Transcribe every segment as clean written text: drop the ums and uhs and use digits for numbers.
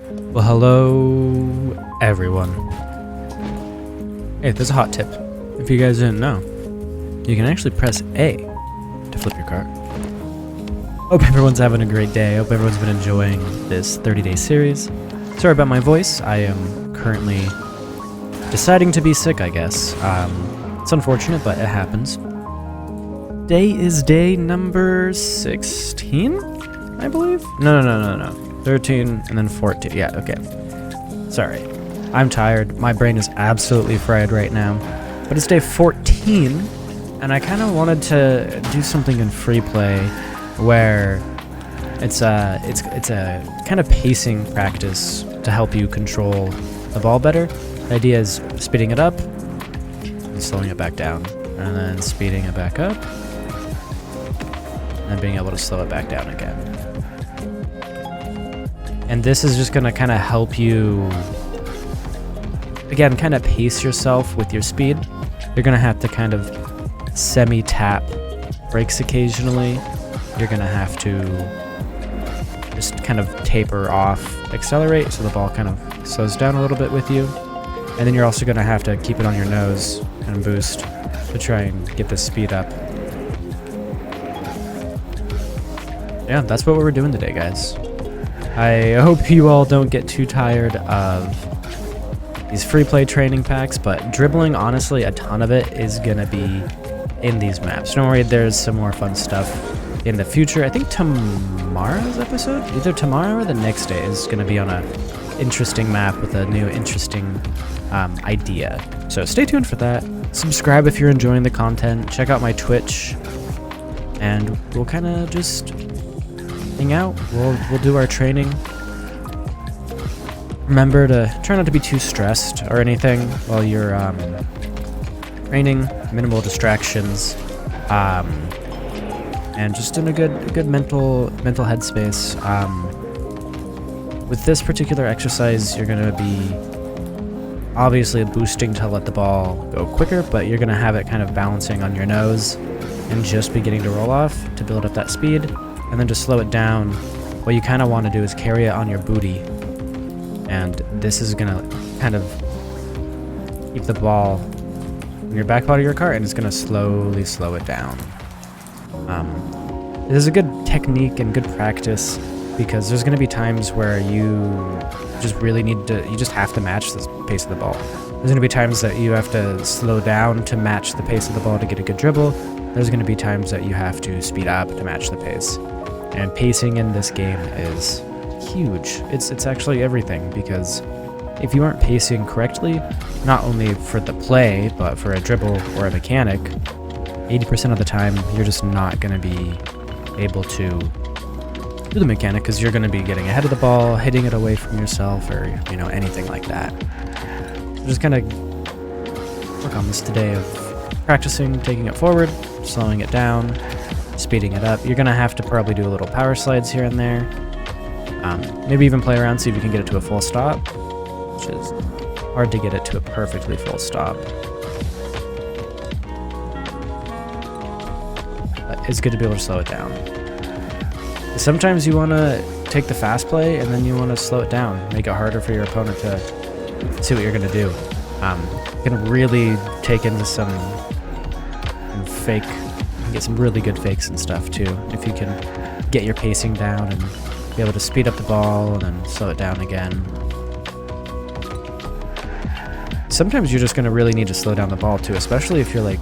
Well, hello, everyone. Hey, there's a hot tip. If you guys didn't know, you can actually press A to flip your card. Hope everyone's having a great day. Hope everyone's been enjoying this 30-day series. Sorry about my voice. I am currently deciding to be sick, I guess. It's unfortunate, but it happens. Today is day number 16, I believe? No. 13 and then 14. Yeah, okay. Sorry. I'm tired. My brain is absolutely fried right now. But it's day 14, and I kind of wanted to do something in free play where it's a kind of pacing practice to help you control the ball better. The idea is speeding it up and slowing it back down, and then speeding it back up and being able to slow it back down again. And this is just going to kind of help you, again, kind of pace yourself with your speed. You're going to have to kind of semi-tap brakes occasionally. You're going to have to just kind of taper off, accelerate, so the ball kind of slows down a little bit with you. And then you're also going to have to keep it on your nose and boost to try and get the speed up. Yeah, that's what we're doing today, guys. I hope you all don't get too tired of these free play training packs, but dribbling, honestly, a ton of it is going to be in these maps. Don't worry, there's some more fun stuff in the future. I think tomorrow's episode, either tomorrow or the next day, is going to be on a interesting map with a new interesting idea. So stay tuned for that. Subscribe if you're enjoying the content. Check out my Twitch, and we'll kind of just hang out. We'll do our training. Remember to try not to be too stressed or anything while you're training. Minimal distractions, and just in a good mental headspace. With this particular exercise, you're gonna be obviously boosting to let the ball go quicker, but you're gonna have it kind of balancing on your nose and just beginning to roll off to build up that speed. And then to slow it down, what you kind of want to do is carry it on your booty. And this is going to kind of keep the ball in your back part of your cart, and it's going to slowly slow it down. This is a good technique and good practice because there's going to be times where you just really you just have to match the pace of the ball. There's going to be times that you have to slow down to match the pace of the ball to get a good dribble. There's going to be times that you have to speed up to match the pace. And pacing in this game is huge. It's actually everything, because if you aren't pacing correctly, not only for the play, but for a dribble or a mechanic, 80% of the time, you're just not going to be able to do the mechanic because you're going to be getting ahead of the ball, hitting it away from yourself, or, you know, anything like that. So just kind of work on this today of practicing, taking it forward, slowing it down, speeding it up. You're going to have to probably do a little power slides here and there. Maybe even play around, see if you can get it to a full stop, which is hard to get it to a perfectly full stop. But it's good to be able to slow it down. Sometimes you want to take the fast play and then you want to slow it down, make it harder for your opponent to see what you're going to do. You can really take into some fake, get some really good fakes and stuff too, if you can get your pacing down and be able to speed up the ball and then slow it down again. Sometimes you're just going to really need to slow down the ball too, especially if you're like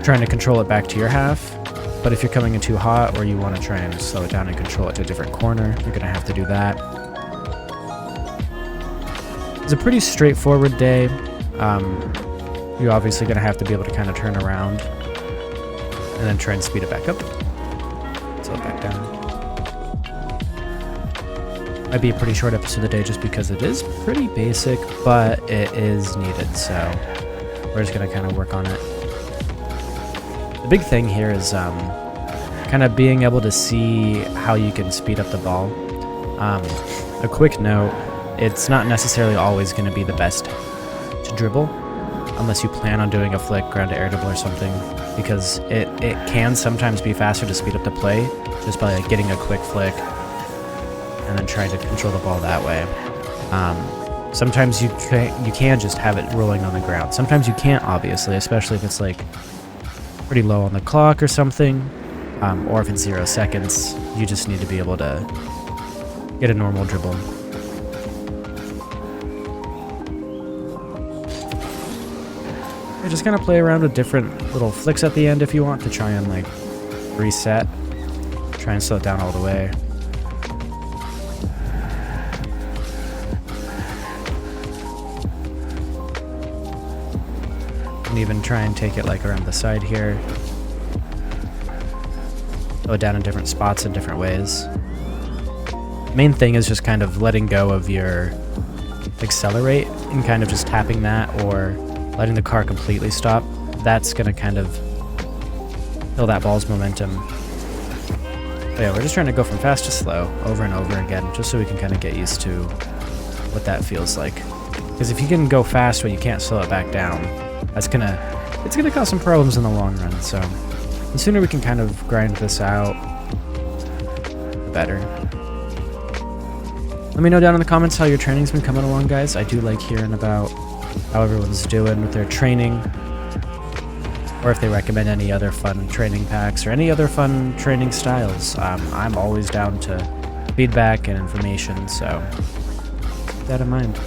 trying to control it back to your half. But if you're coming in too hot, or you want to try and slow it down and control it to a different corner, you're going to have to do that. It's a pretty straightforward day. You're obviously going to have to be able to kind of turn around and then try and speed it back up. Slow it back down. Might be a pretty short episode today just because it is pretty basic, but it is needed, so we're just going to kind of work on it. The big thing here is kind of being able to see how you can speed up the ball. A quick note, it's not necessarily always going to be the best to dribble unless you plan on doing a flick, ground to air dribble or something, because it can sometimes be faster to speed up the play just by like, getting a quick flick and then trying to control the ball that way. Sometimes you can just have it rolling on the ground. Sometimes you can't, obviously, especially if it's like pretty low on the clock or something, or if it's 0 seconds. You just need to be able to get a normal dribble. You just kind of play around with different little flicks at the end if you want to try and like reset. Try and slow it down all the way. And even try and take it like around the side here. Go down in different spots in different ways. Main thing is just kind of letting go of your accelerate and kind of just tapping that or letting the car completely stop. That's going to kind of kill that ball's momentum. But yeah, we're just trying to go from fast to slow over and over again, just so we can kind of get used to what that feels like. Because if you can go fast but you can't slow it back down, it's gonna cause some problems in the long run. So the sooner we can kind of grind this out, the better. Let me know down in the comments how your training's been coming along, guys. I do like hearing about how everyone's doing with their training, or if they recommend any other fun training packs or any other fun training styles. I'm always down to feedback and information, so keep that in mind.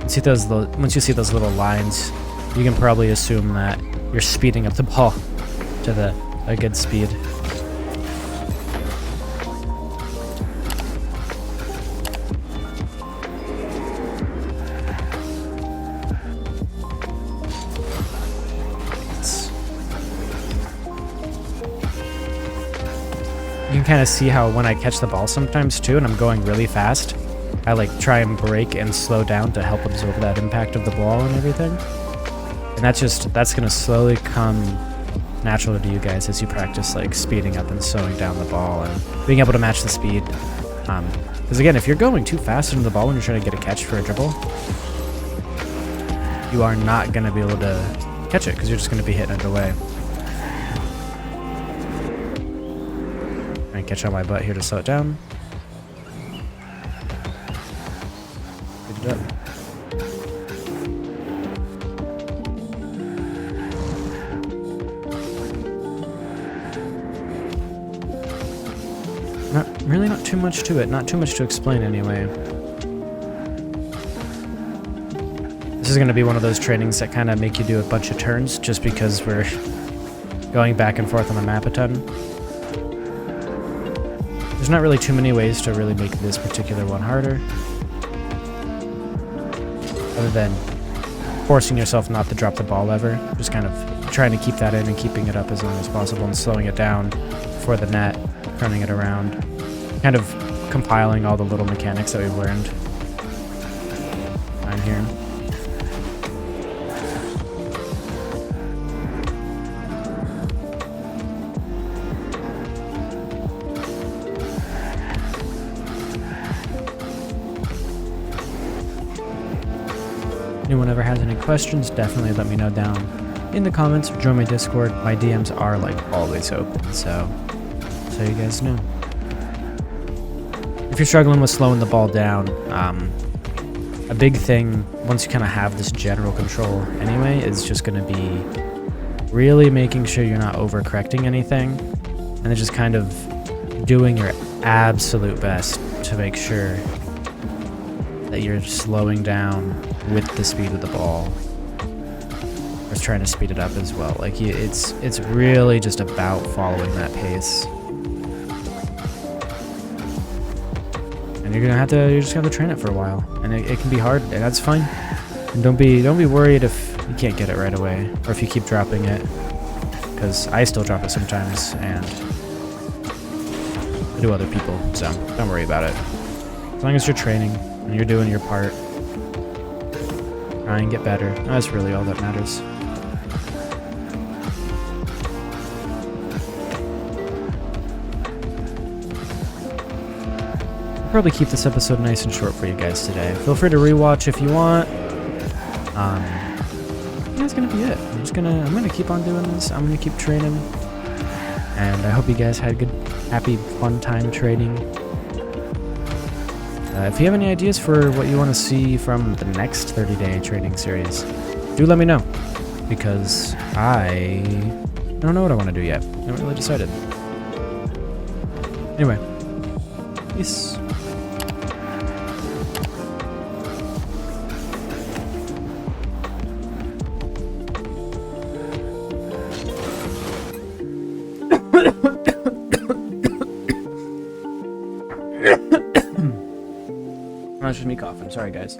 Once you see those little lines, you can probably assume that you're speeding up the ball to a good speed. You can kind of see how when I catch the ball sometimes too, and I'm going really fast, I like try and brake and slow down to help absorb that impact of the ball and everything. And that's gonna slowly come natural to you guys as you practice like speeding up and slowing down the ball and being able to match the speed. Because again, if you're going too fast into the ball when you're trying to get a catch for a dribble, you are not gonna be able to catch it because you're just gonna be hitting it away. Try and catch on my butt here to slow it down. Good job. Not too much to it, not too much to explain anyway. This is going to be one of those trainings that kind of make you do a bunch of turns just because we're going back and forth on the map a ton. There's not really too many ways to really make this particular one harder, other than forcing yourself not to drop the ball ever. Just kind of trying to keep that in and keeping it up as long as possible and slowing it down for the net, turning it around. Kind of compiling all the little mechanics that we've learned down here. Anyone ever has any questions, definitely let me know down in the comments or join my Discord. My DMs are like always open, so you guys know. If you're struggling with slowing the ball down, a big thing, once you kind of have this general control anyway, is just going to be really making sure you're not overcorrecting anything, and then just kind of doing your absolute best to make sure that you're slowing down with the speed of the ball, or trying to speed it up as well. Like, it's really just about following that pace. And you're just gonna have to train it for a while, and it can be hard, and that's fine. And don't be worried if you can't get it right away, or if you keep dropping it, because I still drop it sometimes, and so do other people. So don't worry about it. As long as you're training and you're doing your part, try and get better. That's really all that matters. Probably keep this episode nice and short for you guys today. Feel free to rewatch if you want. That's gonna be it. I'm gonna keep on doing this. I'm gonna keep training, and I hope you guys had a good, happy, fun time training. If you have any ideas for what you want to see from the next 30-day training series, do let me know, because I don't know what I want to do yet. I haven't really decided. Anyway, peace. That's just me coughing. Sorry, guys.